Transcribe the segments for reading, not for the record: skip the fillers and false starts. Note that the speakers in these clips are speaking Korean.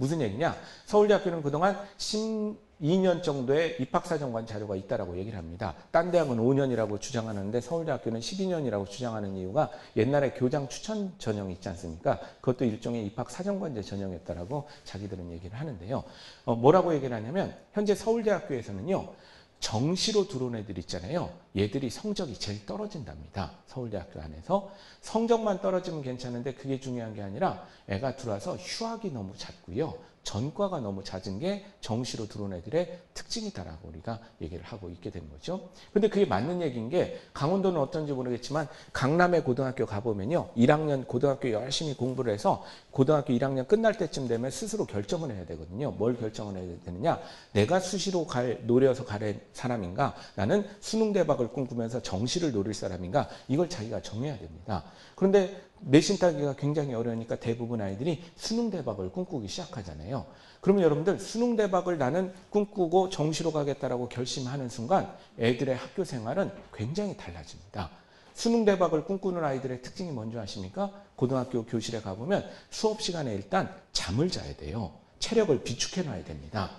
무슨 얘기냐? 서울대학교는 그동안 12년 정도의 입학사정관 자료가 있다라고 얘기를 합니다. 딴 대학은 5년이라고 주장하는데 서울대학교는 12년이라고 주장하는 이유가 옛날에 교장 추천 전형이 있지 않습니까? 그것도 일종의 입학사정관제 전형이었다라고 자기들은 얘기를 하는데요. 뭐라고 얘기를 하냐면 현재 서울대학교에서는요. 정시로 들어온 애들 있잖아요. 얘들이 성적이 제일 떨어진답니다. 서울대학교 안에서. 성적만 떨어지면 괜찮은데 그게 중요한 게 아니라 애가 들어와서 휴학이 너무 잦고요. 전과가 너무 잦은 게 정시로 들어온 애들의 특징이다라고 우리가 얘기를 하고 있게 되는 거죠. 근데 그게 맞는 얘기인 게 강원도는 어떤지 모르겠지만 강남의 고등학교 가보면요. 1학년 고등학교 열심히 공부를 해서 고등학교 1학년 끝날 때쯤 되면 스스로 결정을 해야 되거든요. 뭘 결정을 해야 되느냐. 내가 수시로 노려서 갈 사람인가 나는 수능 대박을 꿈꾸면서 정시를 노릴 사람인가 이걸 자기가 정해야 됩니다. 그런데 내신 따기가 굉장히 어려우니까 대부분 아이들이 수능 대박을 꿈꾸기 시작하잖아요. 그러면 여러분들 수능 대박을 나는 꿈꾸고 정시로 가겠다라고 결심하는 순간 애들의 학교 생활은 굉장히 달라집니다. 수능 대박을 꿈꾸는 아이들의 특징이 뭔지 아십니까? 고등학교 교실에 가보면 수업 시간에 일단 잠을 자야 돼요. 체력을 비축해 놔야 됩니다.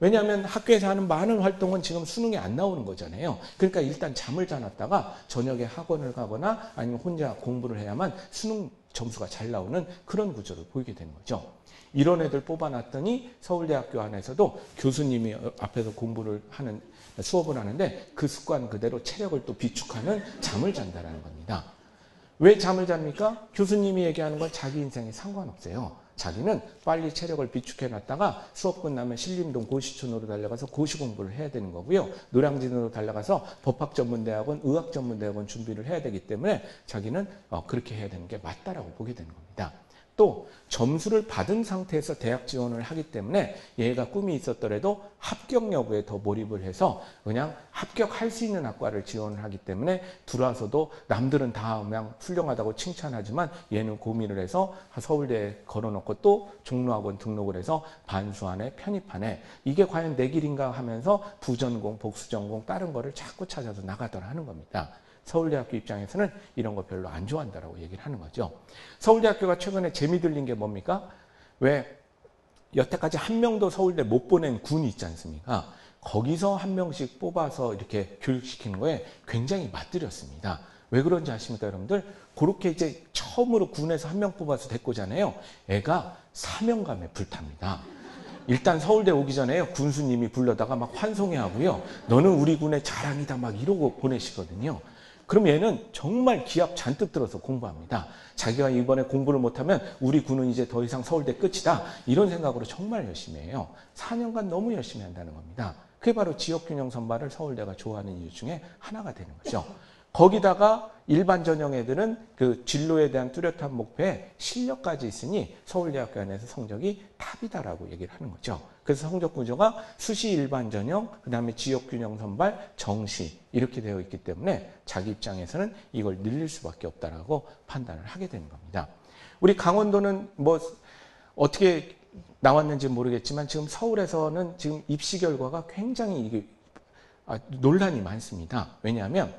왜냐하면 학교에서 하는 많은 활동은 지금 수능에 안 나오는 거잖아요. 그러니까 일단 잠을 자놨다가 저녁에 학원을 가거나 아니면 혼자 공부를 해야만 수능 점수가 잘 나오는 그런 구조를 보이게 되는 거죠. 이런 애들 뽑아놨더니 서울대학교 안에서도 교수님이 앞에서 수업을 하는데 그 습관 그대로 체력을 또 비축하는 잠을 잔다라는 겁니다. 왜 잠을 잡니까? 교수님이 얘기하는 건 자기 인생에 상관없어요. 자기는 빨리 체력을 비축해 놨다가 수업 끝나면 신림동 고시촌으로 달려가서 고시 공부를 해야 되는 거고요. 노량진으로 달려가서 법학전문대학원, 의학전문대학원 준비를 해야 되기 때문에 자기는 그렇게 해야 되는 게 맞다라고 보게 되는 겁니다. 또 점수를 받은 상태에서 대학 지원을 하기 때문에 얘가 꿈이 있었더라도 합격 여부에 더 몰입을 해서 그냥 합격할 수 있는 학과를 지원을 하기 때문에 들어와서도 남들은 다 그냥 훌륭하다고 칭찬하지만 얘는 고민을 해서 서울대에 걸어놓고 또 종로학원 등록을 해서 반수하네 편입하네 이게 과연 내 길인가 하면서 부전공 복수전공 다른 거를 자꾸 찾아서 나가더라 하는 겁니다. 서울대학교 입장에서는 이런 거 별로 안 좋아한다라고 얘기를 하는 거죠. 서울대학교가 최근에 재미 들린 게 뭡니까? 왜 여태까지 한 명도 서울대 못 보낸 군이 있지 않습니까? 거기서 한 명씩 뽑아서 이렇게 교육시키는 거에 굉장히 맞들였습니다. 왜 그런지 아십니까, 여러분들? 그렇게 이제 처음으로 군에서 한 명 뽑아서 데리고잖아요. 애가 사명감에 불탑니다. 일단 서울대 오기 전에 군수님이 불러다가 막 환송회 하고요. 너는 우리 군의 자랑이다 막 이러고 보내시거든요. 그럼 얘는 정말 기합 잔뜩 들어서 공부합니다. 자기가 이번에 공부를 못하면 우리 군은 이제 더 이상 서울대 끝이다. 이런 생각으로 정말 열심히 해요. 4년간 너무 열심히 한다는 겁니다. 그게 바로 지역균형 선발을 서울대가 좋아하는 이유 중에 하나가 되는 거죠. 거기다가 일반 전형 애들은 그 진로에 대한 뚜렷한 목표에 실력까지 있으니 서울대학교 안에서 성적이 탑이다라고 얘기를 하는 거죠. 그래서 성적 구조가 수시 일반 전형, 그 다음에 지역균형 선발, 정시 이렇게 되어 있기 때문에 자기 입장에서는 이걸 늘릴 수밖에 없다라고 판단을 하게 되는 겁니다. 우리 강원도는 뭐 어떻게 나왔는지 모르겠지만 지금 서울에서는 지금 입시 결과가 굉장히 논란이 많습니다. 왜냐하면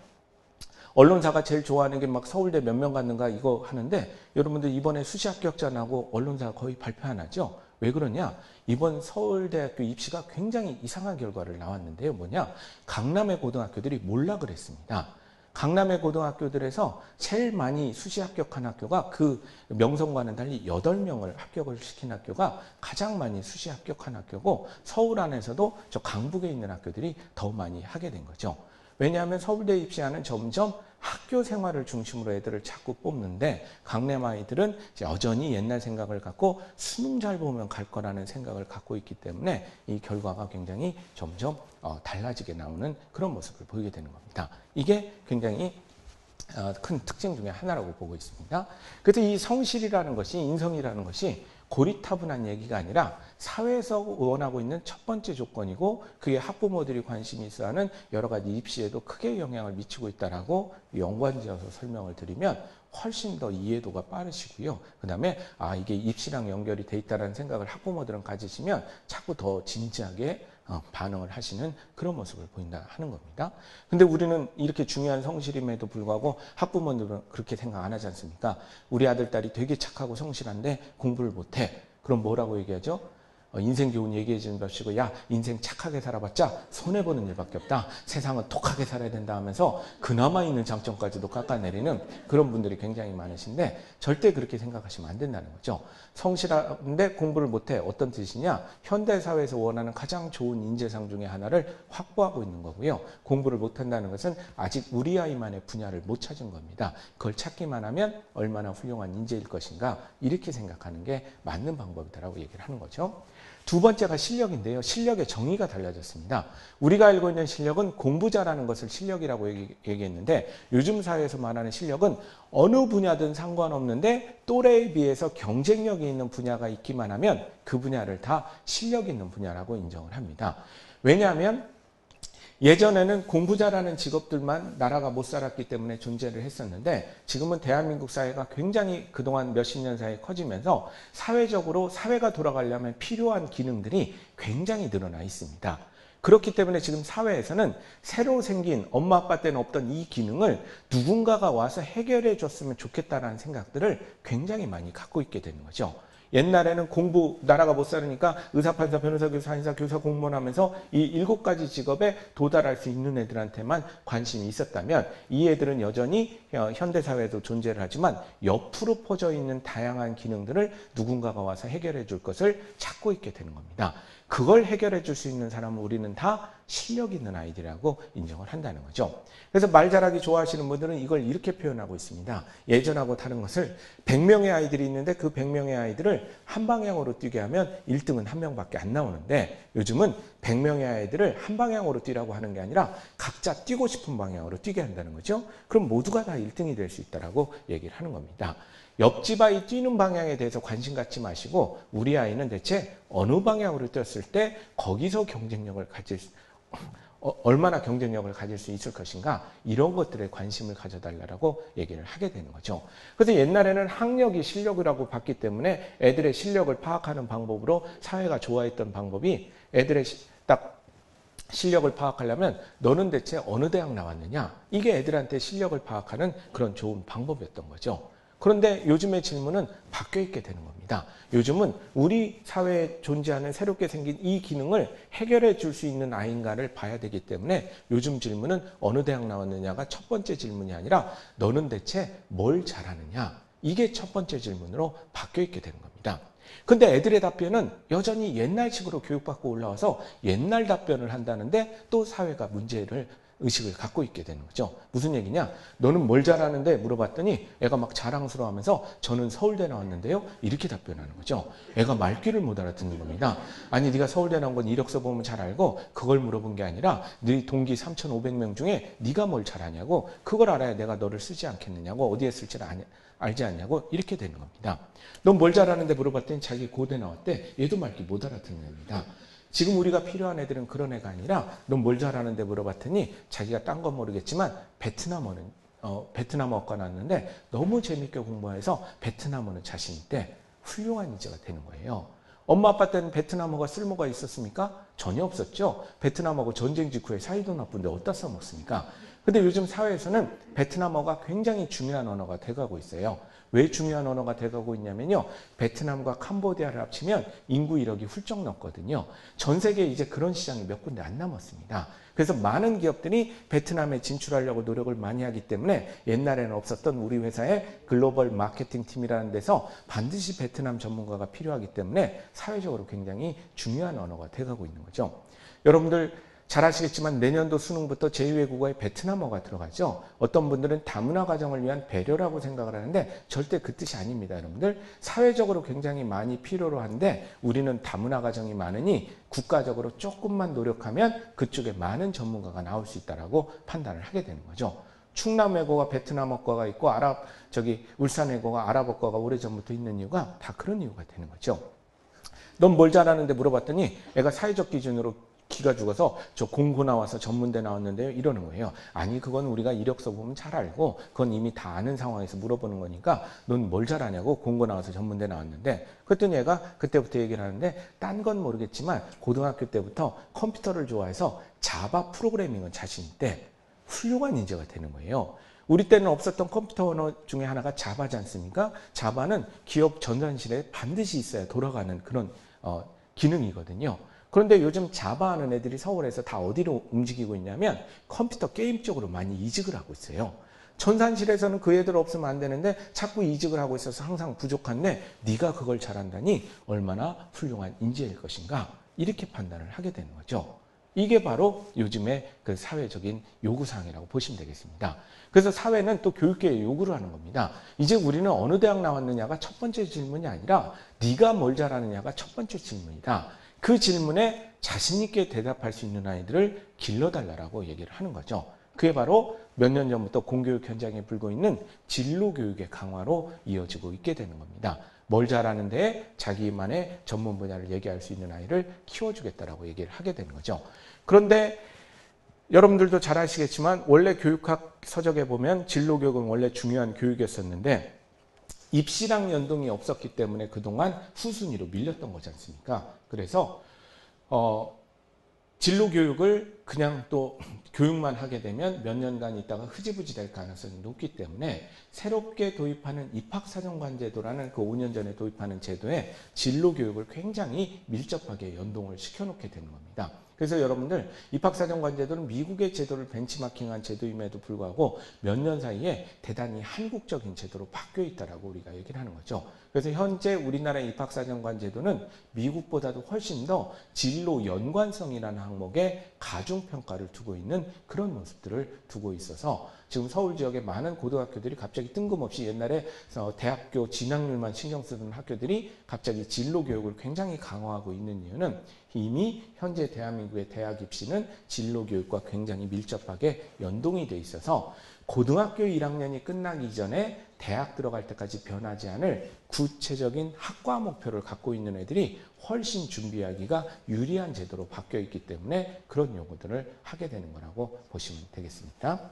언론사가 제일 좋아하는 게 막 서울대 몇 명 갔는가 이거 하는데 여러분들 이번에 수시 합격자 나고 언론사가 거의 발표 안 하죠. 왜 그러냐? 이번 서울대학교 입시가 굉장히 이상한 결과를 나왔는데요. 뭐냐? 강남의 고등학교들이 몰락을 했습니다. 강남의 고등학교들에서 제일 많이 수시 합격한 학교가 그 명성과는 달리 8명을 합격을 시킨 학교가 가장 많이 수시 합격한 학교고 서울 안에서도 저 강북에 있는 학교들이 더 많이 하게 된 거죠. 왜냐하면 서울대 입시하는 점점 학교 생활을 중심으로 애들을 자꾸 뽑는데 강남 아이들은 여전히 옛날 생각을 갖고 수능 잘 보면 갈 거라는 생각을 갖고 있기 때문에 이 결과가 굉장히 점점 달라지게 나오는 그런 모습을 보이게 되는 겁니다. 이게 굉장히 큰 특징 중에 하나라고 보고 있습니다. 그래서 이 성실이라는 것이 인성이라는 것이 고리타분한 얘기가 아니라 사회에서 원하고 있는 첫 번째 조건이고 그게 학부모들이 관심이 있어하는 여러 가지 입시에도 크게 영향을 미치고 있다라고 연관지어서 설명을 드리면 훨씬 더 이해도가 빠르시고요. 그 다음에 이게 입시랑 연결이 돼 있다는 생각을 학부모들은 가지시면 자꾸 더 진지하게 반응을 하시는 그런 모습을 보인다 하는 겁니다. 근데 우리는 이렇게 중요한 성실임에도 불구하고 학부모들은 그렇게 생각 안 하지 않습니까? 우리 아들, 딸이 되게 착하고 성실한데 공부를 못해. 그럼 뭐라고 얘기하죠? 인생 교훈 얘기해 주는 것이고, 야, 인생 착하게 살아봤자 손해보는 일밖에 없다. 세상은 독하게 살아야 된다 하면서 그나마 있는 장점까지도 깎아내리는 그런 분들이 굉장히 많으신데, 절대 그렇게 생각하시면 안 된다는 거죠. 성실한데 공부를 못해. 어떤 뜻이냐? 현대사회에서 원하는 가장 좋은 인재상 중에 하나를 확보하고 있는 거고요. 공부를 못한다는 것은 아직 우리 아이만의 분야를 못 찾은 겁니다. 그걸 찾기만 하면 얼마나 훌륭한 인재일 것인가, 이렇게 생각하는 게 맞는 방법이다라고 얘기를 하는 거죠. 두 번째가 실력인데요. 실력의 정의가 달라졌습니다. 우리가 알고 있는 실력은 공부 잘하는 것을 실력이라고 얘기했는데, 요즘 사회에서 말하는 실력은 어느 분야든 상관없는데 또래에 비해서 경쟁력이 있는 분야가 있기만 하면 그 분야를 다 실력 있는 분야라고 인정을 합니다. 왜냐하면 예전에는 공부 잘하는 직업들만 나라가 못 살았기 때문에 존재를 했었는데, 지금은 대한민국 사회가 굉장히 그동안 몇십 년 사이에 커지면서 사회적으로 사회가 돌아가려면 필요한 기능들이 굉장히 늘어나 있습니다. 그렇기 때문에 지금 사회에서는 새로 생긴 엄마 아빠 때는 없던 이 기능을 누군가가 와서 해결해 줬으면 좋겠다라는 생각들을 굉장히 많이 갖고 있게 되는 거죠. 옛날에는 공부, 나라가 못 살으니까 의사, 판사, 변호사, 교사, 한의사, 교사, 공무원 하면서 이 7가지 직업에 도달할 수 있는 애들한테만 관심이 있었다면, 이 애들은 여전히 현대사회에도 존재를 하지만 옆으로 퍼져 있는 다양한 기능들을 누군가가 와서 해결해 줄 것을 찾고 있게 되는 겁니다. 그걸 해결해 줄 수 있는 사람은 우리는 다 실력 있는 아이들이라고 인정을 한다는 거죠. 그래서 말 잘하기 좋아하시는 분들은 이걸 이렇게 표현하고 있습니다. 예전하고 다른 것을 100명의 아이들이 있는데 그 100명의 아이들을 한 방향으로 뛰게 하면 1등은 한 명밖에 안 나오는데, 요즘은 100명의 아이들을 한 방향으로 뛰라고 하는 게 아니라 각자 뛰고 싶은 방향으로 뛰게 한다는 거죠. 그럼 모두가 다 1등이 될 수 있다라고 얘기를 하는 겁니다. 옆집 아이 뛰는 방향에 대해서 관심 갖지 마시고, 우리 아이는 대체 어느 방향으로 뛰었을 때 거기서 경쟁력을 가질 얼마나 경쟁력을 가질 수 있을 것인가, 이런 것들에 관심을 가져달라고 얘기를 하게 되는 거죠. 그래서 옛날에는 학력이 실력이라고 봤기 때문에 애들의 실력을 파악하는 방법으로 사회가 좋아했던 방법이, 애들의 딱 실력을 파악하려면 너는 대체 어느 대학 나왔느냐, 이게 애들한테 실력을 파악하는 그런 좋은 방법이었던 거죠. 그런데 요즘의 질문은 바뀌어 있게 되는 겁니다. 요즘은 우리 사회에 존재하는 새롭게 생긴 이 기능을 해결해 줄 수 있는 아이인가를 봐야 되기 때문에, 요즘 질문은 어느 대학 나왔느냐가 첫 번째 질문이 아니라 너는 대체 뭘 잘하느냐, 이게 첫 번째 질문으로 바뀌어 있게 되는 겁니다. 근데 애들의 답변은 여전히 옛날식으로 교육받고 올라와서 옛날 답변을 한다는데, 또 사회가 문제를 의식을 갖고 있게 되는 거죠. 무슨 얘기냐? 너는 뭘 잘하는데 물어봤더니 애가 막 자랑스러워하면서 저는 서울대 나왔는데요, 이렇게 답변하는 거죠. 애가 말귀를 못 알아듣는 겁니다. 아니, 네가 서울대 나온 건 이력서 보면 잘 알고, 그걸 물어본 게 아니라 네 동기 3,500명 중에 네가 뭘 잘하냐고, 그걸 알아야 내가 너를 쓰지 않겠느냐고, 어디에 쓸지를 알지 않냐고, 이렇게 되는 겁니다. 넌 뭘 잘하는데 물어봤더니 자기 고대 나왔대. 얘도 말귀 못 알아듣는 겁니다. 지금 우리가 필요한 애들은 그런 애가 아니라, 넌 뭘 잘하는데 물어봤더니 자기가 딴 건 모르겠지만 베트남어과 나왔는데 너무 재밌게 공부해서 베트남어는 자신 있대. 훌륭한 인재가 되는 거예요. 엄마 아빠 때는 베트남어가 쓸모가 있었습니까? 전혀 없었죠. 베트남어하고 전쟁 직후에 사이도 나쁜데 어디다 써먹습니까? 근데 요즘 사회에서는 베트남어가 굉장히 중요한 언어가 돼가고 있어요. 왜 중요한 언어가 돼가고 있냐면요, 베트남과 캄보디아를 합치면 인구 1억이 훌쩍 넘거든요. 전 세계에 이제 그런 시장이 몇 군데 안 남았습니다. 그래서 많은 기업들이 베트남에 진출하려고 노력을 많이 하기 때문에, 옛날에는 없었던 우리 회사의 글로벌 마케팅 팀이라는 데서 반드시 베트남 전문가가 필요하기 때문에 사회적으로 굉장히 중요한 언어가 돼가고 있는 거죠. 여러분들 잘 아시겠지만 내년도 수능부터 제2외국어에 베트남어가 들어가죠. 어떤 분들은 다문화 가정을 위한 배려라고 생각을 하는데 절대 그 뜻이 아닙니다. 여러분들, 사회적으로 굉장히 많이 필요로 한데, 우리는 다문화 가정이 많으니 국가적으로 조금만 노력하면 그쪽에 많은 전문가가 나올 수 있다라고 판단을 하게 되는 거죠. 충남외고가 베트남어과가 있고 울산외고가 아랍어과가 오래전부터 있는 이유가 다 그런 이유가 되는 거죠. 넌 뭘 잘하는데 물어봤더니 애가 사회적 기준으로 기가 죽어서 저 공고 나와서 전문대 나왔는데요, 이러는 거예요. 아니, 그건 우리가 이력서 보면 잘 알고, 그건 이미 다 아는 상황에서 물어보는 거니까 넌 뭘 잘하냐고, 공고 나와서 전문대 나왔는데. 그랬더니 얘가 그때부터 얘기를 하는데, 딴 건 모르겠지만 고등학교 때부터 컴퓨터를 좋아해서 자바 프로그래밍은 자신 있대. 훌륭한 인재가 되는 거예요. 우리 때는 없었던 컴퓨터 언어 중에 하나가 자바지 않습니까? 자바는 기업 전산실에 반드시 있어야 돌아가는 그런 기능이거든요. 그런데 요즘 자바 하는 애들이 서울에서 다 어디로 움직이고 있냐면 컴퓨터 게임 쪽으로 많이 이직을 하고 있어요. 전산실에서는 그 애들 없으면 안 되는데 자꾸 이직을 하고 있어서 항상 부족한데 네가 그걸 잘한다니 얼마나 훌륭한 인재일 것인가 이렇게 판단을 하게 되는 거죠. 이게 바로 요즘의 그 사회적인 요구사항이라고 보시면 되겠습니다. 그래서 사회는 또 교육계에 요구를 하는 겁니다. 이제 우리는 어느 대학 나왔느냐가 첫 번째 질문이 아니라 네가 뭘 잘하느냐가 첫 번째 질문이다. 그 질문에 자신 있게 대답할 수 있는 아이들을 길러달라고 얘기를 하는 거죠. 그게 바로 몇 년 전부터 공교육 현장에 불고 있는 진로교육의 강화로 이어지고 있게 되는 겁니다. 뭘 잘하는데 자기만의 전문 분야를 얘기할 수 있는 아이를 키워주겠다라고 얘기를 하게 되는 거죠. 그런데 여러분들도 잘 아시겠지만 원래 교육학 서적에 보면 진로교육은 원래 중요한 교육이었었는데 입시랑 연동이 없었기 때문에 그동안 후순위로 밀렸던 거지 않습니까? 그래서 진로교육을 그냥 또 교육만 하게 되면 몇 년간 있다가 흐지부지 될 가능성이 높기 때문에 새롭게 도입하는 입학사정관 제도라는 그 5년 전에 도입하는 제도에 진로교육을 굉장히 밀접하게 연동을 시켜놓게 되는 겁니다. 그래서 여러분들 입학사정관 제도는 미국의 제도를 벤치마킹한 제도임에도 불구하고 몇 년 사이에 대단히 한국적인 제도로 바뀌어 있다라고 우리가 얘기를 하는 거죠. 그래서 현재 우리나라의 입학사정관 제도는 미국보다도 훨씬 더 진로 연관성이라는 항목에 가중평가를 두고 있는 그런 모습들을 두고 있어서 지금 서울 지역의 많은 고등학교들이 갑자기 뜬금없이 옛날에 대학교 진학률만 신경 쓰던 학교들이 갑자기 진로 교육을 굉장히 강화하고 있는 이유는 이미 현재 대한민국의 대학 입시는 진로 교육과 굉장히 밀접하게 연동이 돼 있어서 고등학교 1학년이 끝나기 전에 대학 들어갈 때까지 변하지 않을 구체적인 학과 목표를 갖고 있는 애들이 훨씬 준비하기가 유리한 제도로 바뀌어 있기 때문에 그런 요구들을 하게 되는 거라고 보시면 되겠습니다.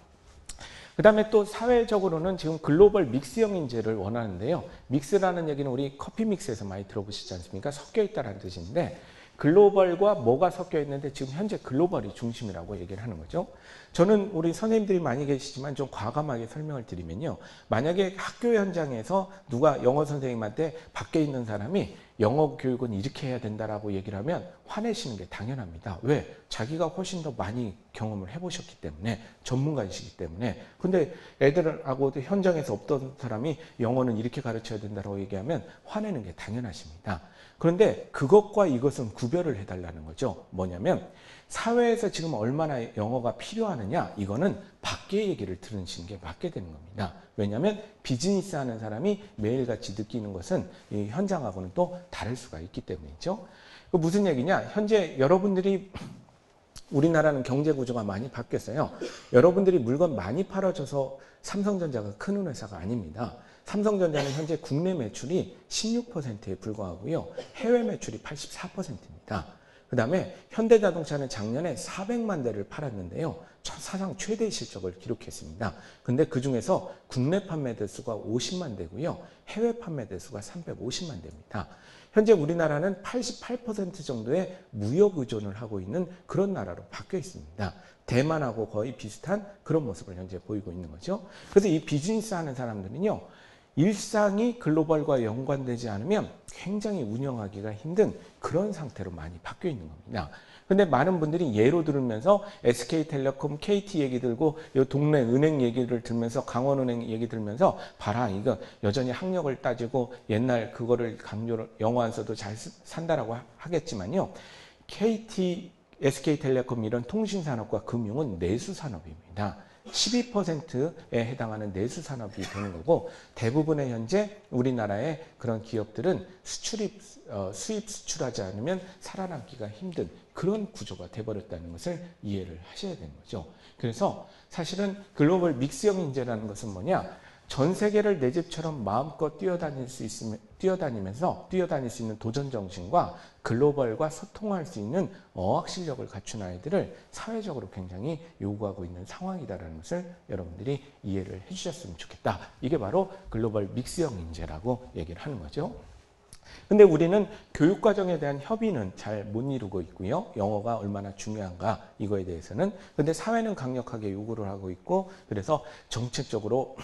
그 다음에 또 사회적으로는 지금 글로벌 믹스형 인재를 원하는데요. 믹스라는 얘기는 우리 커피 믹스에서 많이 들어보시지 않습니까? 섞여 있다는 뜻인데 글로벌과 뭐가 섞여 있는데 지금 현재 글로벌이 중심이라고 얘기를 하는 거죠. 저는 우리 선생님들이 많이 계시지만 좀 과감하게 설명을 드리면요. 만약에 학교 현장에서 누가 영어 선생님한테 밖에 있는 사람이 영어 교육은 이렇게 해야 된다라고 얘기를 하면 화내시는 게 당연합니다. 왜? 자기가 훨씬 더 많이 경험을 해보셨기 때문에 전문가이시기 때문에. 근데 애들하고 현장에서 없던 사람이 영어는 이렇게 가르쳐야 된다고 얘기하면 화내는 게 당연하십니다. 그런데 그것과 이것은 구별을 해달라는 거죠. 뭐냐면 사회에서 지금 얼마나 영어가 필요하느냐 이거는 밖의 얘기를 들으시는 게 맞게 되는 겁니다. 왜냐하면 비즈니스 하는 사람이 매일같이 느끼는 것은 이 현장하고는 또 다를 수가 있기 때문이죠. 그 무슨 얘기냐? 현재 여러분들이 우리나라는 경제 구조가 많이 바뀌었어요. 여러분들이 물건 많이 팔아줘서 삼성전자가 큰 회사가 아닙니다. 삼성전자는 현재 국내 매출이 16%에 불과하고요. 해외 매출이 84%입니다. 그 다음에 현대자동차는 작년에 400만 대를 팔았는데요. 사상 최대 실적을 기록했습니다. 근데 그 중에서 국내 판매 대수가 50만 대고요. 해외 판매 대수가 350만 대입니다. 현재 우리나라는 88% 정도의 무역 의존을 하고 있는 그런 나라로 바뀌어 있습니다. 대만하고 거의 비슷한 그런 모습을 현재 보이고 있는 거죠. 그래서 이 비즈니스 하는 사람들은요. 일상이 글로벌과 연관되지 않으면 굉장히 운영하기가 힘든 그런 상태로 많이 바뀌어 있는 겁니다. 근데 많은 분들이 예로 들으면서 SK텔레콤, KT 얘기 들고 이 동네 은행 얘기를 들면서 강원은행 얘기 들면서 봐라 이거 여전히 학력을 따지고 옛날 그거를 강조를 영어 안 써도 잘 산다라고 하겠지만요. KT, SK텔레콤 이런 통신산업과 금융은 내수산업입니다. 12%에 해당하는 내수 산업이 되는 거고 대부분의 현재 우리나라의 그런 기업들은 수입 수출하지 않으면 살아남기가 힘든 그런 구조가 돼버렸다는 것을 이해를 하셔야 되는 거죠. 그래서 사실은 글로벌 믹스형 인재라는 것은 뭐냐? 전 세계를 내 집처럼 마음껏 뛰어다닐 수 있는 도전 정신과 글로벌과 소통할 수 있는 어학 실력을 갖춘 아이들을 사회적으로 굉장히 요구하고 있는 상황이다라는 것을 여러분들이 이해를 해주셨으면 좋겠다. 이게 바로 글로벌 믹스형 인재라고 얘기를 하는 거죠. 근데 우리는 교육과정에 대한 협의는 잘 못 이루고 있고요. 영어가 얼마나 중요한가 이거에 대해서는. 근데 사회는 강력하게 요구를 하고 있고 그래서 정책적으로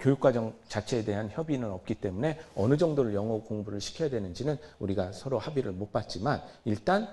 교육과정 자체에 대한 협의는 없기 때문에 어느 정도를 영어 공부를 시켜야 되는지는 우리가 서로 합의를 못 봤지만 일단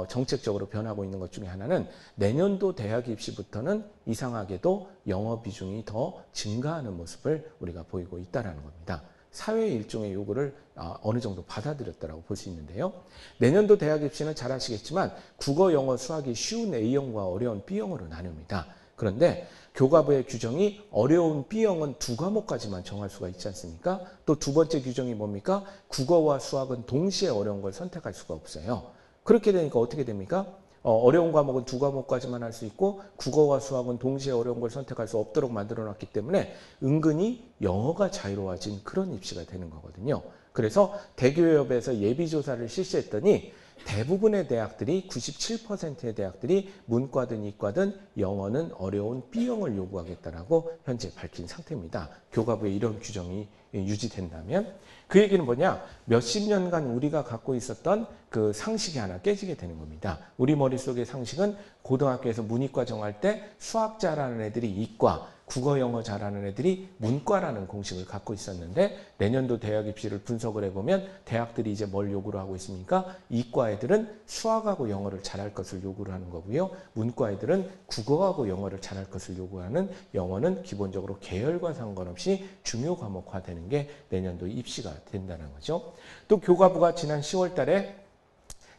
정책적으로 변하고 있는 것 중에 하나는 내년도 대학 입시부터는 이상하게도 영어 비중이 더 증가하는 모습을 우리가 보이고 있다는 겁니다. 사회의 일종의 요구를 어느 정도 받아들였다고 볼 수 있는데요. 내년도 대학 입시는 잘 아시겠지만 국어, 영어, 수학이 쉬운 A형과 어려운 B형으로 나뉩니다. 그런데 교과부의 규정이 어려운 B형은 2과목까지만 정할 수가 있지 않습니까? 또 두 번째 규정이 뭡니까? 국어와 수학은 동시에 어려운 걸 선택할 수가 없어요. 그렇게 되니까 어떻게 됩니까? 어려운 과목은 2과목까지만 할 수 있고 국어와 수학은 동시에 어려운 걸 선택할 수 없도록 만들어놨기 때문에 은근히 영어가 자유로워진 그런 입시가 되는 거거든요. 그래서 대교협에서 예비조사를 실시했더니 대부분의 대학들이 97%의 대학들이 문과든 이과든 영어는 어려운 B형을 요구하겠다라고 현재 밝힌 상태입니다. 교과부에 이런 규정이 유지된다면 그 얘기는 뭐냐? 몇십 년간 우리가 갖고 있었던 그 상식이 하나 깨지게 되는 겁니다. 우리 머릿속의 상식은 고등학교에서 문이과 정할 때 수학 잘하는 애들이 이과, 국어, 영어 잘하는 애들이 문과라는 공식을 갖고 있었는데 내년도 대학 입시를 분석을 해보면 대학들이 이제 뭘 요구를 하고 있습니까? 이과 애들은 수학하고 영어를 잘할 것을 요구를 하는 거고요. 문과 애들은 국어하고 영어를 잘할 것을 요구하는 영어는 기본적으로 계열과 상관없이 중요 과목화되는 게 내년도 입시가 된다는 거죠. 또 교과부가 지난 10월 달에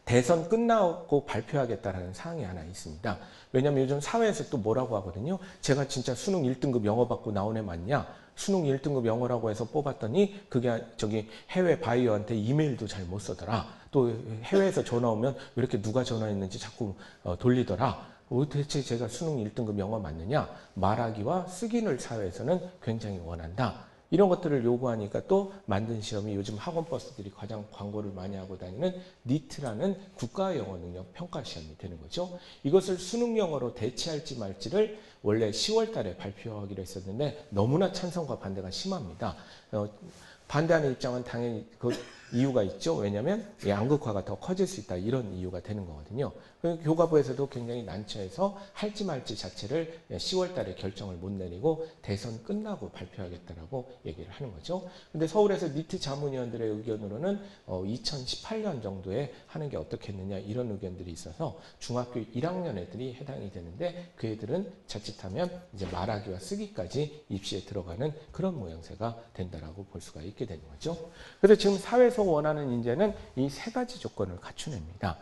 대선 끝나고 발표하겠다는 사항이 하나 있습니다. 왜냐하면 요즘 사회에서 또 뭐라고 하거든요. 제가 진짜 수능 1등급 영어 받고 나온 애 맞냐? 수능 1등급 영어라고 해서 뽑았더니 그게 저기 해외 바이어한테 이메일도 잘 못 쓰더라. 또 해외에서 전화 오면 왜 이렇게 누가 전화했는지 자꾸 돌리더라. 대체 제가 수능 1등급 영어 맞느냐? 말하기와 쓰기를 사회에서는 굉장히 원한다. 이런 것들을 요구하니까 또 만든 시험이 요즘 학원버스들이 가장 광고를 많이 하고 다니는 니트라는 국가영어능력 평가시험이 되는 거죠. 이것을 수능 영어로 대체할지 말지를 원래 10월 달에 발표하기로 했었는데 너무나 찬성과 반대가 심합니다. 반대하는 입장은 당연히 그 이유가 있죠. 왜냐하면 양극화가 더 커질 수 있다. 이런 이유가 되는 거거든요. 교과부에서도 굉장히 난처해서 할지 말지 자체를 10월 달에 결정을 못 내리고 대선 끝나고 발표하겠다라고 얘기를 하는 거죠. 근데 서울에서 니트 자문위원들의 의견으로는 2018년 정도에 하는 게 어떻겠느냐 이런 의견들이 있어서 중학교 1학년 애들이 해당이 되는데 그 애들은 자칫하면 이제 말하기와 쓰기까지 입시에 들어가는 그런 모양새가 된다라고 볼 수가 있게 되는 거죠. 그래서 지금 사회에서 원하는 인재는 이 세 가지 조건을 갖추냅니다.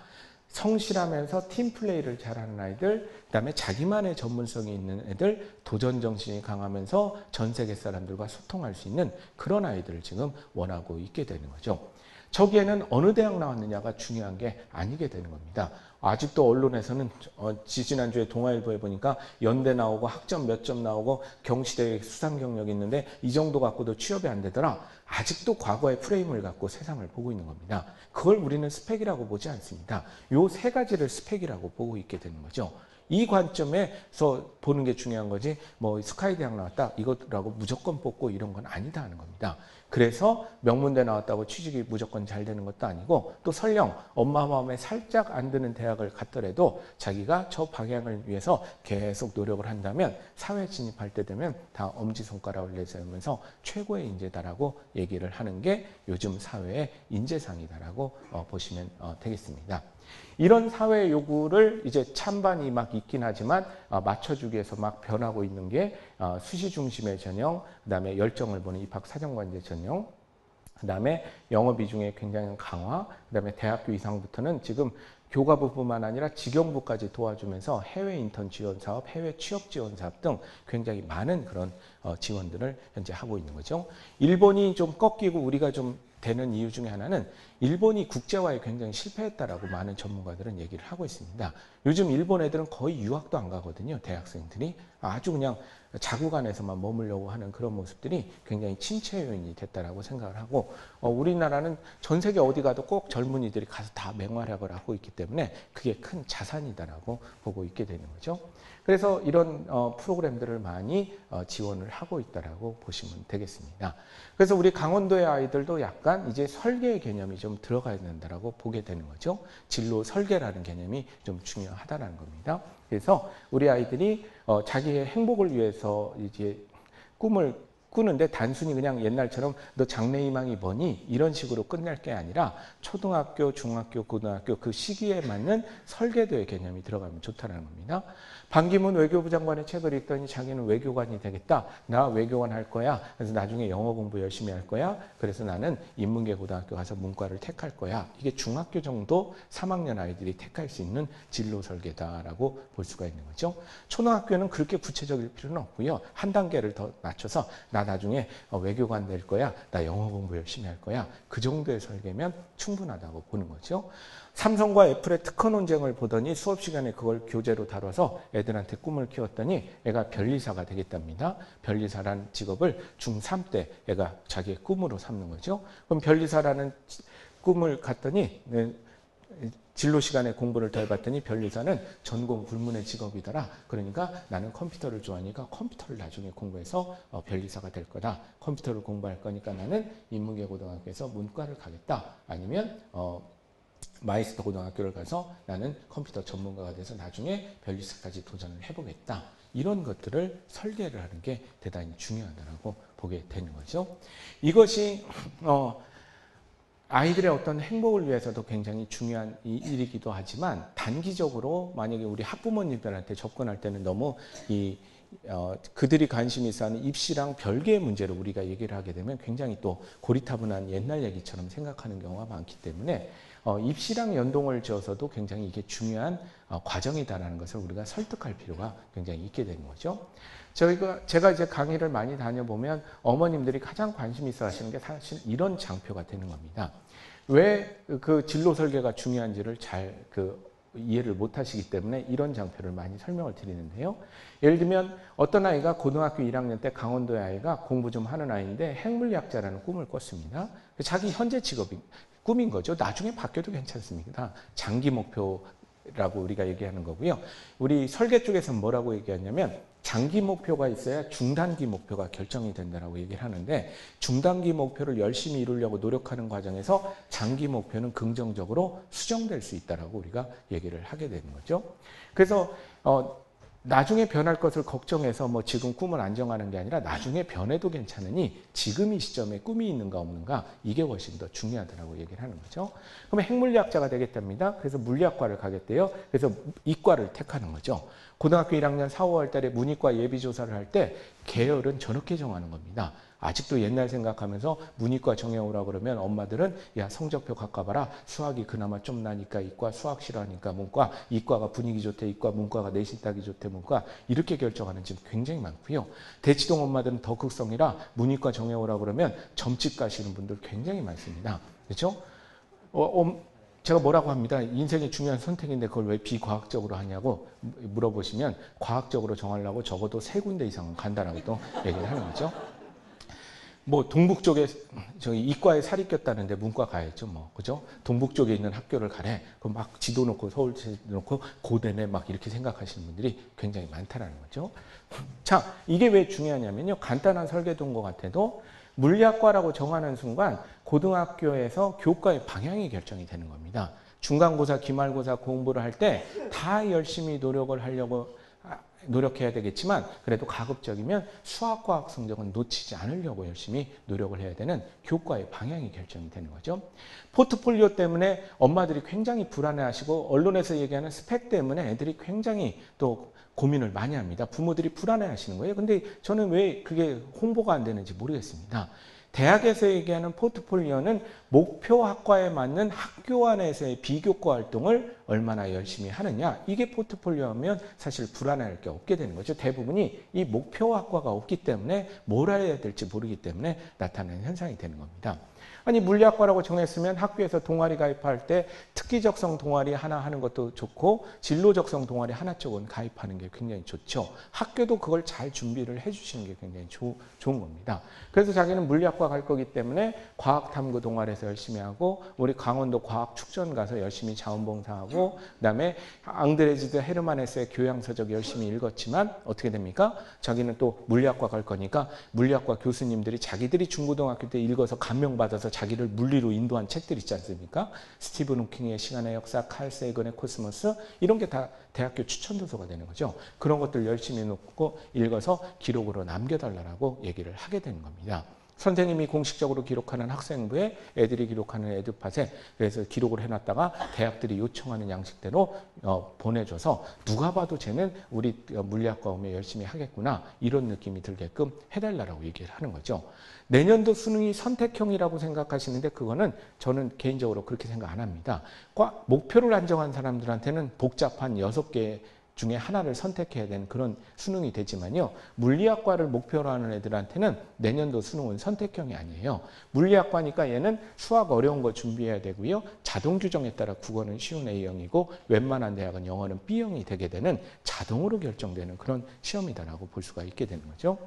성실하면서 팀플레이를 잘하는 아이들, 그다음에 자기만의 전문성이 있는 애들, 도전 정신이 강하면서 전 세계 사람들과 소통할 수 있는 그런 아이들을 지금 원하고 있게 되는 거죠. 저기에는 어느 대학 나왔느냐가 중요한 게 아니게 되는 겁니다. 아직도 언론에서는 지지난주에 동아일보에 보니까 연대 나오고 학점 몇 점 나오고 경시대 수상 경력이 있는데 이 정도 갖고도 취업이 안 되더라. 아직도 과거의 프레임을 갖고 세상을 보고 있는 겁니다. 그걸 우리는 스펙이라고 보지 않습니다. 요 세 가지를 스펙이라고 보고 있게 되는 거죠. 이 관점에서 보는 게 중요한 거지 뭐 스카이 대학 나왔다 이거라고 무조건 뽑고 이런 건 아니다 하는 겁니다. 그래서 명문대 나왔다고 취직이 무조건 잘 되는 것도 아니고 또 설령 엄마 마음에 살짝 안 드는 대학을 갔더라도 자기가 저 방향을 위해서 계속 노력을 한다면 사회 진입할 때 되면 다 엄지손가락을 내세우면서 최고의 인재다라고 얘기를 하는 게 요즘 사회의 인재상이다라고 보시면 되겠습니다. 이런 사회 요구를 이제 찬반이 막 있긴 하지만 맞춰주기 위해서 막 변하고 있는 게 수시 중심의 전형, 그다음에 열정을 보는 입학 사정관제 전형, 그다음에 영어 비중의 굉장한 강화, 그다음에 대학교 이상부터는 지금 교과부뿐만 아니라 직영부까지 도와주면서 해외 인턴 지원 사업, 해외 취업 지원 사업 등 굉장히 많은 그런 지원들을 현재 하고 있는 거죠. 일본이 좀 꺾이고 우리가 좀 되는 이유 중에 하나는 일본이 국제화에 굉장히 실패했다라고 많은 전문가들은 얘기를 하고 있습니다. 요즘 일본 애들은 거의 유학도 안 가거든요. 대학생들이 아주 그냥 자국 안에서만 머물려고 하는 그런 모습들이 굉장히 침체 요인이 됐다라고 생각을 하고 우리나라는 전 세계 어디 가도 꼭 젊은이들이 가서 다 맹활약을 하고 있기 때문에 그게 큰 자산이다라고 보고 있게 되는 거죠. 그래서 이런 프로그램들을 많이 지원을 하고 있다라고 보시면 되겠습니다. 그래서 우리 강원도의 아이들도 약간 이제 설계의 개념이 좀 들어가야 된다라고 보게 되는 거죠. 진로 설계라는 개념이 좀 중요하다라는 겁니다. 그래서 우리 아이들이 자기의 행복을 위해서 이제 꿈을 꾸는데 단순히 그냥 옛날처럼 너 장래희망이 뭐니? 이런 식으로 끝날 게 아니라 초등학교, 중학교, 고등학교 그 시기에 맞는 설계도의 개념이 들어가면 좋다는 겁니다. 반기문 외교부 장관의 책을 읽더니 자기는 외교관이 되겠다. 나 외교관 할 거야. 그래서 나중에 영어 공부 열심히 할 거야. 그래서 나는 인문계 고등학교 가서 문과를 택할 거야. 이게 중학교 정도 3학년 아이들이 택할 수 있는 진로 설계다라고 볼 수가 있는 거죠. 초등학교는 그렇게 구체적일 필요는 없고요. 한 단계를 더 낮춰서 나 나중에 외교관 될 거야. 나 영어 공부 열심히 할 거야. 그 정도의 설계면 충분하다고 보는 거죠. 삼성과 애플의 특허 논쟁을 보더니 수업 시간에 그걸 교재로 다뤄서 애들한테 꿈을 키웠더니 애가 변리사가 되겠답니다. 변리사라는 직업을 중3 때 애가 자기의 꿈으로 삼는 거죠. 그럼 변리사라는 꿈을 갖더니 진로 시간에 공부를 더 해봤더니 변리사는 전공 불문의 직업이더라. 그러니까 나는 컴퓨터를 좋아하니까 컴퓨터를 나중에 공부해서 변리사가 될 거다. 컴퓨터를 공부할 거니까 나는 인문계 고등학교에서 문과를 가겠다. 아니면 마이스터 고등학교를 가서 나는 컴퓨터 전문가가 돼서 나중에 변리사까지 도전을 해보겠다. 이런 것들을 설계를 하는 게 대단히 중요하다고 보게 되는 거죠. 이것이 아이들의 어떤 행복을 위해서도 굉장히 중요한 일이기도 하지만 단기적으로 만약에 우리 학부모님들한테 접근할 때는 너무 그들이 관심이 있어 하는 입시랑 별개의 문제로 우리가 얘기를 하게 되면 굉장히 또 고리타분한 옛날 얘기처럼 생각하는 경우가 많기 때문에 입시랑 연동을 지어서도 굉장히 이게 중요한 과정이다라는 것을 우리가 설득할 필요가 굉장히 있게 되는 거죠. 제가 이제 강의를 많이 다녀보면 어머님들이 가장 관심 있어 하시는 게 사실 이런 장표가 되는 겁니다. 왜 그 진로 설계가 중요한지를 잘 이해를 못 하시기 때문에 이런 장표를 많이 설명을 드리는데요. 예를 들면 어떤 아이가 고등학교 1학년 때 강원도의 아이가 공부 좀 하는 아이인데 핵물리학자라는 꿈을 꿨습니다. 자기 현재 직업이 꿈인 거죠. 나중에 바뀌어도 괜찮습니다. 장기 목표라고 우리가 얘기하는 거고요. 우리 설계 쪽에서는 뭐라고 얘기하냐면 장기 목표가 있어야 중단기 목표가 결정이 된다라고 얘기를 하는데 중단기 목표를 열심히 이루려고 노력하는 과정에서 장기 목표는 긍정적으로 수정될 수 있다라고 우리가 얘기를 하게 되는 거죠. 그래서 나중에 변할 것을 걱정해서 지금 꿈을 안 정하는 게 아니라 나중에 변해도 괜찮으니 지금 이 시점에 꿈이 있는가 없는가 이게 훨씬 더 중요하다고 얘기를 하는 거죠. 그러면 핵물리학자가 되겠답니다. 그래서 물리학과를 가겠대요. 그래서 이과를 택하는 거죠. 고등학교 1학년 4, 5월 달에 문이과 예비조사를 할 때 계열은 저렇게 정하는 겁니다. 아직도 옛날 생각하면서 문이과 정해오라 그러면 엄마들은 야 성적표 가까봐라. 수학이 그나마 좀 나니까 이과, 수학 싫어하니까 문과, 이과가 분위기 좋대 이과, 문과가 내신 따기 좋대 문과 이렇게 결정하는 집 굉장히 많고요. 대치동 엄마들은 더 극성이라 문이과 정해오라 그러면 점집 가시는 분들 굉장히 많습니다. 그렇죠? 제가 뭐라고 합니다. 인생의 중요한 선택인데 그걸 왜 비과학적으로 하냐고 물어보시면 과학적으로 정하려고 적어도 3군데 이상은 간다라고 또 얘기를 하는 거죠. 동북 쪽에 이과에 살이 꼈다는데 문과 가야죠, 그죠? 동북 쪽에 있는 학교를 가래. 그럼 막 지도 놓고 서울 지도 놓고 고대네 막 이렇게 생각하시는 분들이 굉장히 많다라는 거죠. 자, 이게 왜 중요하냐면요. 간단한 설계도인 것 같아도 물리학과라고 정하는 순간 고등학교에서 교과의 방향이 결정이 되는 겁니다. 중간고사, 기말고사 공부를 할 때 다 열심히 노력해야 되겠지만 그래도 가급적이면 수학과학 성적은 놓치지 않으려고 열심히 노력을 해야 되는 교과의 방향이 결정이 되는 거죠. 포트폴리오 때문에 엄마들이 굉장히 불안해하시고 언론에서 얘기하는 스펙 때문에 애들이 굉장히 또 고민을 많이 합니다. 부모들이 불안해하시는 거예요. 근데 저는 왜 그게 홍보가 안 되는지 모르겠습니다. 대학에서 얘기하는 포트폴리오는 목표 학과에 맞는 학교 안에서의 비교과 활동을 얼마나 열심히 하느냐. 이게 포트폴리오면 사실 불안할 게 없게 되는 거죠. 대부분이 이 목표 학과가 없기 때문에 뭘 해야 될지 모르기 때문에 나타나는 현상이 되는 겁니다. 아니 물리학과라고 정했으면 학교에서 동아리 가입할 때 특기적성 동아리 하나 하는 것도 좋고 진로적성 동아리 하나 쪽은 가입하는 게 굉장히 좋죠. 학교도 그걸 잘 준비를 해주시는 게 굉장히 좋은 겁니다. 그래서 자기는 물리학과 갈 거기 때문에 과학탐구 동아리에서 열심히 하고 우리 강원도 과학축전 가서 열심히 자원봉사하고 그다음에 앙드레지드 헤르만헤스의 교양서적 열심히 읽었지만 어떻게 됩니까? 자기는 또 물리학과 갈 거니까 물리학과 교수님들이 자기들이 중고등학교 때 읽어서 감명받아서 자기를 물리로 인도한 책들 있지 않습니까? 스티븐 호킹의 시간의 역사, 칼 세이건의 코스모스, 이런 게 다 대학교 추천 도서가 되는 거죠. 그런 것들 열심히 놓고 읽어서 기록으로 남겨달라고 얘기를 하게 되는 겁니다. 선생님이 공식적으로 기록하는 학생부에 애들이 기록하는 에듀팟에 그래서 기록을 해놨다가 대학들이 요청하는 양식대로 보내줘서 누가 봐도 쟤는 우리 물리학과 오면 열심히 하겠구나, 이런 느낌이 들게끔 해달라고 얘기를 하는 거죠. 내년도 수능이 선택형이라고 생각하시는데 그거는 저는 개인적으로 그렇게 생각 안 합니다. 목표를 안정한 사람들한테는 복잡한 6개 중에 하나를 선택해야 되는 그런 수능이 되지만요. 물리학과를 목표로 하는 애들한테는 내년도 수능은 선택형이 아니에요. 물리학과니까 얘는 수학 어려운 거 준비해야 되고요. 자동 규정에 따라 국어는 쉬운 A형이고 웬만한 대학은 영어는 B형이 되게 되는 자동으로 결정되는 그런 시험이다라고 볼 수가 있게 되는 거죠.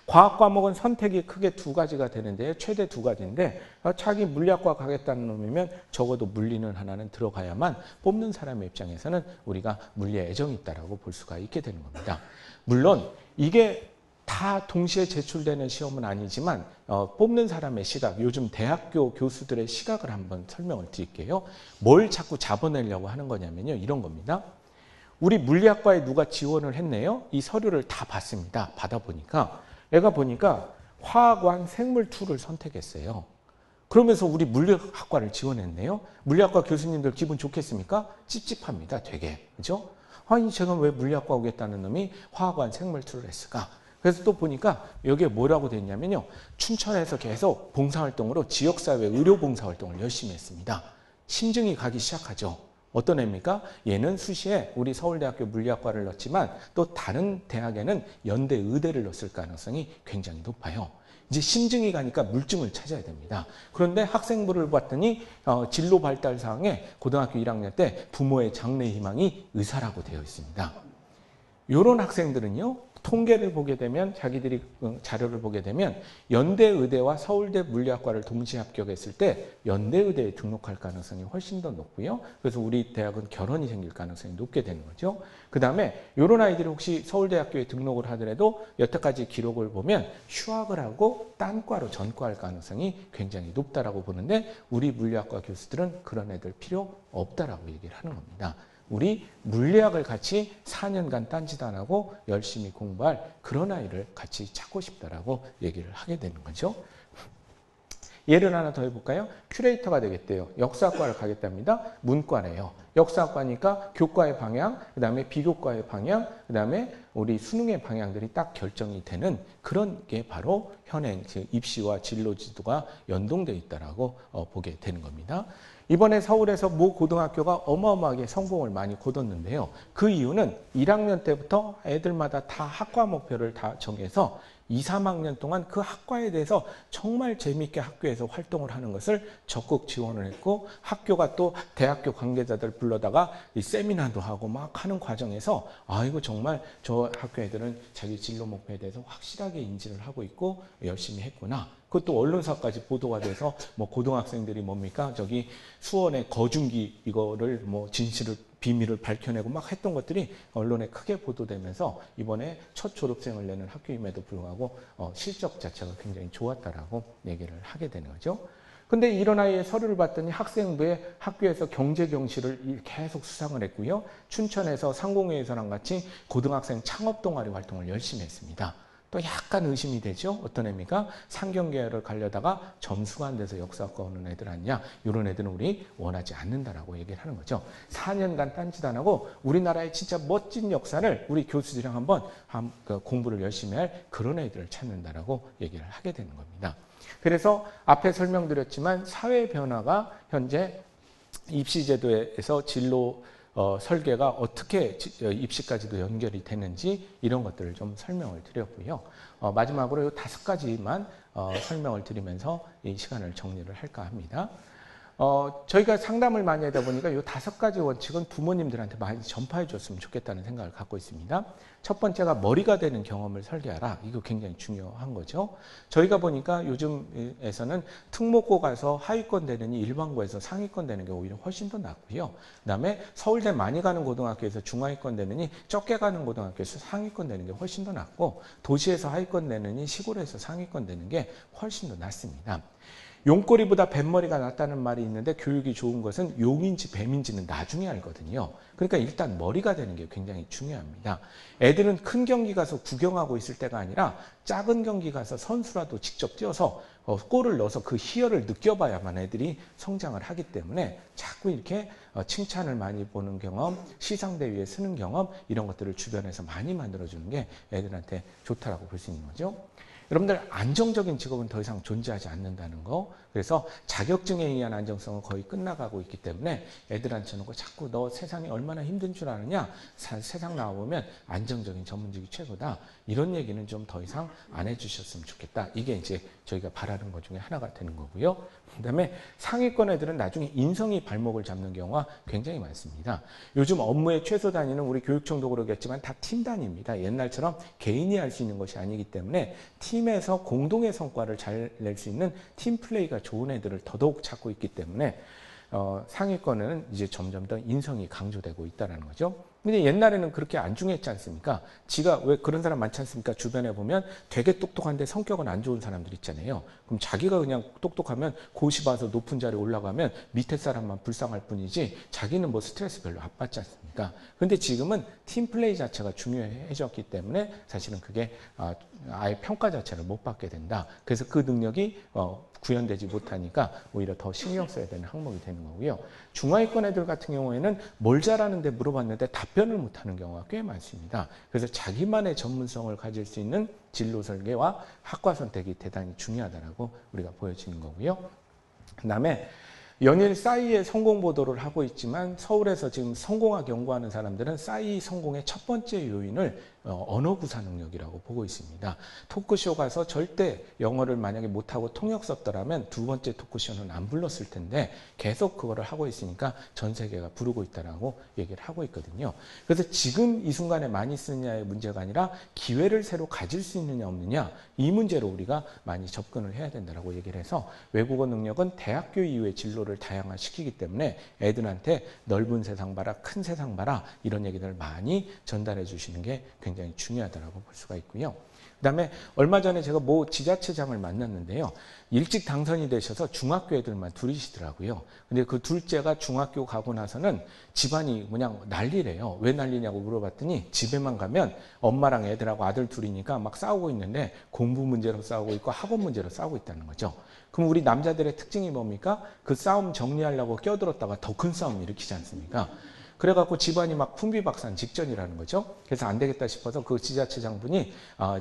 과학 과목은 선택이 크게 2가지가 되는데요. 최대 2가지인데 자기 물리학과 가겠다는 놈이면 적어도 물리는 하나는 들어가야만 뽑는 사람의 입장에서는 우리가 물리에 애정이 있다라고 볼 수가 있게 되는 겁니다. 물론 이게 다 동시에 제출되는 시험은 아니지만 뽑는 사람의 시각, 요즘 대학교 교수들의 시각을 한번 설명을 드릴게요. 뭘 자꾸 잡아내려고 하는 거냐면요. 이런 겁니다. 우리 물리학과에 누가 지원을 했네요. 이 서류를 다 봤습니다. 받아보니까 애가 보니까 화학원 생물2를 선택했어요. 그러면서 우리 물리학과를 지원했네요. 물리학과 교수님들 기분 좋겠습니까? 찝찝합니다. 되게. 그죠? 아니 제가 왜 물리학과 오겠다는 놈이 화학원 생물2를 했을까? 그래서 또 보니까 여기에 뭐라고 돼 있냐면요. 춘천에서 계속 봉사활동으로 지역사회 의료봉사활동을 열심히 했습니다. 심증이 가기 시작하죠. 어떤 애입니까? 얘는 수시에 우리 서울대학교 물리학과를 넣었지만 또 다른 대학에는 연대 의대를 넣었을 가능성이 굉장히 높아요. 이제 심증이 가니까 물증을 찾아야 됩니다. 그런데 학생부를 봤더니 진로 발달 사항에 고등학교 1학년 때 부모의 장래 희망이 의사라고 되어 있습니다. 이런 학생들은요. 통계를 보게 되면 자기들이 자료를 보게 되면 연대의대와 서울대 물리학과를 동시에 합격했을 때 연대의대에 등록할 가능성이 훨씬 더 높고요. 그래서 우리 대학은 결혼이 생길 가능성이 높게 되는 거죠. 그 다음에 이런 아이들이 혹시 서울대학교에 등록을 하더라도 여태까지 기록을 보면 휴학을 하고 딴 과로 전과할 가능성이 굉장히 높다라고 보는데 우리 물리학과 교수들은 그런 애들 필요 없다라고 얘기를 하는 겁니다. 우리 물리학을 같이 4년간 딴짓 안 하고 열심히 공부할 그런 아이를 같이 찾고 싶다라고 얘기를 하게 되는 거죠. 예를 하나 더 해볼까요? 큐레이터가 되겠대요. 역사학과를 가겠답니다. 문과래요. 역사학과니까 교과의 방향, 그 다음에 비교과의 방향, 그 다음에 우리 수능의 방향들이 딱 결정이 되는 그런 게 바로 현행 입시와 진로 지도가 연동되어 있다라고 보게 되는 겁니다. 이번에 서울에서 모 고등학교가 어마어마하게 성공을 많이 거뒀는데요. 그 이유는 1학년 때부터 애들마다 다 학과 목표를 다 정해서 2, 3학년 동안 그 학과에 대해서 정말 재미있게 학교에서 활동을 하는 것을 적극 지원을 했고 학교가 또 대학교 관계자들 불러다가 이 세미나도 하고 막 하는 과정에서 이거 정말 저 학교 애들은 자기 진로 목표에 대해서 확실하게 인지를 하고 있고 열심히 했구나. 그것도 언론사까지 보도가 돼서 뭐 고등학생들이 뭡니까? 저기 수원의 거중기 이거를 뭐 진실을 비밀을 밝혀내고 막 했던 것들이 언론에 크게 보도되면서 이번에 첫 졸업생을 내는 학교임에도 불구하고 실적 자체가 굉장히 좋았다라고 얘기를 하게 되는 거죠. 근데 이런 아이의 서류를 봤더니 학생부에 학교에서 경제 경시를 계속 수상을 했고요. 춘천에서 상공회의소랑 같이 고등학생 창업 동아리 활동을 열심히 했습니다. 또 약간 의심이 되죠. 어떤 애입니까? 상경계열을 가려다가 점수가 안 돼서 역사학과 오는 애들 아니냐. 이런 애들은 우리 원하지 않는다라고 얘기를 하는 거죠. 4년간 딴짓 안 하고 우리나라의 진짜 멋진 역사를 우리 교수들이랑 한번 공부를 열심히 할 그런 애들을 찾는다라고 얘기를 하게 되는 겁니다. 그래서 앞에 설명드렸지만 사회 변화가 현재 입시제도에서 진로 설계가 어떻게 입시까지도 연결이 되는지 이런 것들을 좀 설명을 드렸고요. 마지막으로 이 5가지만 설명을 드리면서 이 시간을 정리를 할까 합니다. 저희가 상담을 많이 하다 보니까 이 5가지 원칙은 부모님들한테 많이 전파해 줬으면 좋겠다는 생각을 갖고 있습니다. 첫 번째가 머리가 되는 경험을 설계하라. 이거 굉장히 중요한 거죠. 저희가 보니까 요즘에서는 특목고 가서 하위권 되느니 일반고에서 상위권 되는 게 오히려 훨씬 더 낫고요. 그 다음에 서울대 많이 가는 고등학교에서 중하위권 되느니 적게 가는 고등학교에서 상위권 되는 게 훨씬 더 낫고 도시에서 하위권 되느니 시골에서 상위권 되는 게 훨씬 더 낫습니다. 용꼬리보다 뱃머리가 낫다는 말이 있는데 교육이 좋은 것은 용인지 뱀인지는 나중에 알거든요. 그러니까 일단 머리가 되는 게 굉장히 중요합니다. 애들은 큰 경기 가서 구경하고 있을 때가 아니라 작은 경기 가서 선수라도 직접 뛰어서 골을 넣어서 그 희열을 느껴봐야만 애들이 성장을 하기 때문에 자꾸 이렇게 칭찬을 많이 보는 경험, 시상대회에 서는 경험 이런 것들을 주변에서 많이 만들어주는 게 애들한테 좋다라고 볼 수 있는 거죠. 여러분들 안정적인 직업은 더 이상 존재하지 않는다는 거. 그래서 자격증에 의한 안정성은 거의 끝나가고 있기 때문에 애들한테는 자꾸 너 세상이 얼마나 힘든 줄 아느냐. 세상 나와보면 안정적인 전문직이 최고다. 이런 얘기는 좀 더 이상 안 해주셨으면 좋겠다. 이게 이제 저희가 바라는 것 중에 하나가 되는 거고요. 그 다음에 상위권 애들은 나중에 인성이 발목을 잡는 경우가 굉장히 많습니다. 요즘 업무의 최소 단위는 우리 교육청도 그러겠지만 다 팀 단위입니다. 옛날처럼 개인이 할 수 있는 것이 아니기 때문에 팀에서 공동의 성과를 잘 낼 수 있는 팀 플레이가 좋은 애들을 더더욱 찾고 있기 때문에 상위권은 이제 점점 더 인성이 강조되고 있다는 거죠. 근데 옛날에는 그렇게 안 중요했지 않습니까? 지가 왜 그런 사람 많지 않습니까? 주변에 보면 되게 똑똑한데 성격은 안 좋은 사람들 있잖아요. 그럼 자기가 그냥 똑똑하면 고시 봐서 높은 자리에 올라가면 밑에 사람만 불쌍할 뿐이지 자기는 뭐 스트레스 별로 안 받지 않습니까? 근데 지금은 팀 플레이 자체가 중요해졌기 때문에 사실은 그게 아예 평가 자체를 못 받게 된다. 그래서 그 능력이 구현되지 못하니까 오히려 더 신경 써야 되는 항목이 되는 거고요. 중하위권 애들 같은 경우에는 뭘 잘하는데 물어봤는데 답변을 못하는 경우가 꽤 많습니다. 그래서 자기만의 전문성을 가질 수 있는 진로 설계와 학과 선택이 대단히 중요하다고 우리가 보여지는 거고요. 그 다음에 연일 싸이의 성공 보도를 하고 있지만 서울에서 지금 성공학 연구하는 사람들은 싸이 성공의 첫 번째 요인을 언어 구사 능력이라고 보고 있습니다. 토크쇼 가서 절대 영어를 만약에 못하고 통역 썼더라면 두 번째 토크쇼는 안 불렀을 텐데 계속 그거를 하고 있으니까 전 세계가 부르고 있다라고 얘기를 하고 있거든요. 그래서 지금 이 순간에 많이 쓰느냐의 문제가 아니라 기회를 새로 가질 수 있느냐 없느냐 이 문제로 우리가 많이 접근을 해야 된다라고 얘기를 해서 외국어 능력은 대학교 이후의 진로를 다양화시키기 때문에 애들한테 넓은 세상 봐라, 큰 세상 봐라 이런 얘기들을 많이 전달해 주시는 게 굉장히 중요하다고 볼 수가 있고요. 그 다음에 얼마 전에 제가 모 지자체장을 만났는데요. 일찍 당선이 되셔서 중학교 애들만 둘이시더라고요. 근데 그 둘째가 중학교 가고 나서는 집안이 그냥 난리래요. 왜 난리냐고 물어봤더니 집에만 가면 엄마랑 애들하고 아들 둘이니까 막 싸우고 있는데 공부 문제로 싸우고 있고 학원 문제로 싸우고 있다는 거죠. 그럼 우리 남자들의 특징이 뭡니까? 그 싸움 정리하려고 껴들었다가 더 큰 싸움 일으키지 않습니까? 그래갖고 집안이 막 풍비박산 직전이라는 거죠. 그래서 안 되겠다 싶어서 그 지자체장분이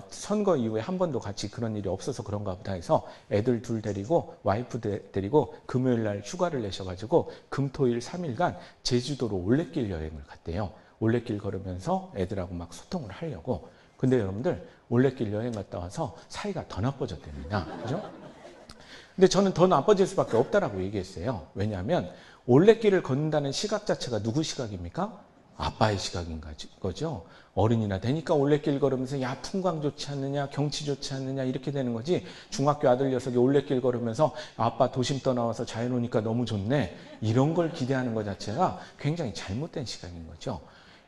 선거 이후에 한 번도 같이 그런 일이 없어서 그런가 보다 해서 애들 둘 데리고 와이프 데리고 금요일 날 휴가를 내셔가지고 금토일 3일간 제주도로 올레길 여행을 갔대요. 올레길 걸으면서 애들하고 막 소통을 하려고. 근데 여러분들 올레길 여행 갔다 와서 사이가 더 나빠졌답니다. 그죠? 근데 저는 더 나빠질 수밖에 없다라고 얘기했어요. 왜냐하면 올레길을 걷는다는 시각 자체가 누구 시각입니까? 아빠의 시각인 거죠. 어른이나 되니까 올레길 걸으면서 야 풍광 좋지 않느냐 경치 좋지 않느냐 이렇게 되는 거지. 중학교 아들 녀석이 올레길 걸으면서 아빠 도심 떠나와서 자연 오니까 너무 좋네 이런 걸 기대하는 것 자체가 굉장히 잘못된 시각인 거죠.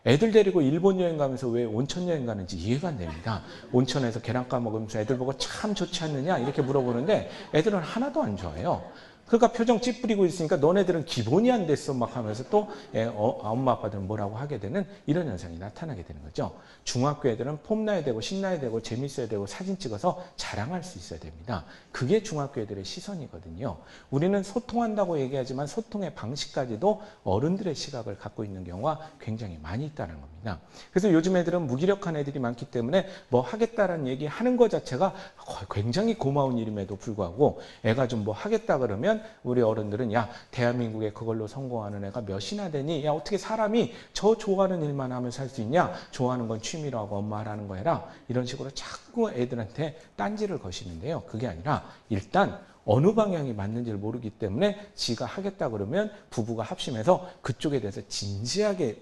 애들 데리고 일본 여행 가면서 왜 온천 여행 가는지 이해가 안 됩니다. 온천에서 계란까 먹으면서 애들 보고 참 좋지 않느냐 이렇게 물어보는데 애들은 하나도 안 좋아해요. 그러니까 표정 찌푸리고 있으니까 너네들은 기본이 안 됐어 막 하면서 또 엄마 아빠들은 뭐라고 하게 되는 이런 현상이 나타나게 되는 거죠. 중학교 애들은 폼나야 되고 신나야 되고 재밌어야 되고 사진 찍어서 자랑할 수 있어야 됩니다. 그게 중학교 애들의 시선이거든요. 우리는 소통한다고 얘기하지만 소통의 방식까지도 어른들의 시각을 갖고 있는 경우가 굉장히 많이 있다는 겁니다. 그래서 요즘 애들은 무기력한 애들이 많기 때문에 뭐 하겠다라는 얘기 하는 것 자체가 굉장히 고마운 일임에도 불구하고 애가 좀 뭐 하겠다 그러면 우리 어른들은 야 대한민국에 그걸로 성공하는 애가 몇이나 되니 야 어떻게 사람이 저 좋아하는 일만 하면 살 수 있냐 좋아하는 건 취미로 하고 엄마 하라는 거 해라 이런 식으로 자꾸 애들한테 딴지를 거시는데요. 그게 아니라 일단 어느 방향이 맞는지를 모르기 때문에 지가 하겠다 그러면 부부가 합심해서 그쪽에 대해서 진지하게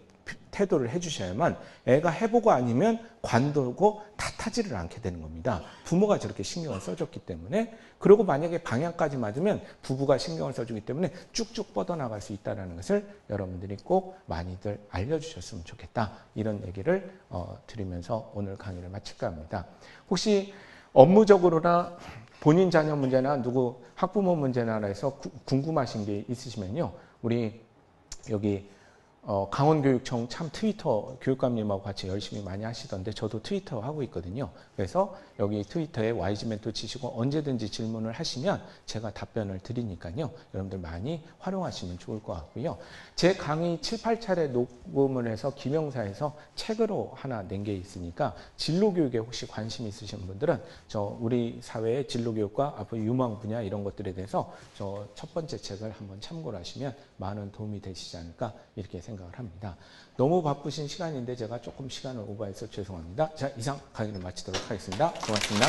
태도를 해주셔야만 애가 해보고 아니면 관두고 탓하지를 않게 되는 겁니다. 부모가 저렇게 신경을 써줬기 때문에. 그리고 만약에 방향까지 맞으면 부부가 신경을 써주기 때문에 쭉쭉 뻗어나갈 수 있다는 것을 여러분들이 꼭 많이들 알려주셨으면 좋겠다. 이런 얘기를 드리면서 오늘 강의를 마칠까 합니다. 혹시 업무적으로나 본인 자녀 문제나 누구 학부모 문제나 해서 궁금하신 게 있으시면요. 우리 여기 강원교육청 참 트위터 교육감님하고 같이 열심히 많이 하시던데 저도 트위터 하고 있거든요. 그래서 여기 트위터에 YG멘토 치시고 언제든지 질문을 하시면 제가 답변을 드리니까요. 여러분들 많이 활용하시면 좋을 것 같고요. 제 강의 7, 8차례 녹음을 해서 김영사에서 책으로 하나 낸 게 있으니까 진로교육에 혹시 관심 있으신 분들은 저 우리 사회의 진로교육과 앞으로 유망 분야 이런 것들에 대해서 저 첫 번째 책을 한번 참고를 하시면 많은 도움이 되시지 않을까 이렇게 생각을 합니다. 너무 바쁘신 시간인데 제가 조금 시간을 오버해서 죄송합니다. 자, 이상 강의를 마치도록 하겠습니다. 고맙습니다.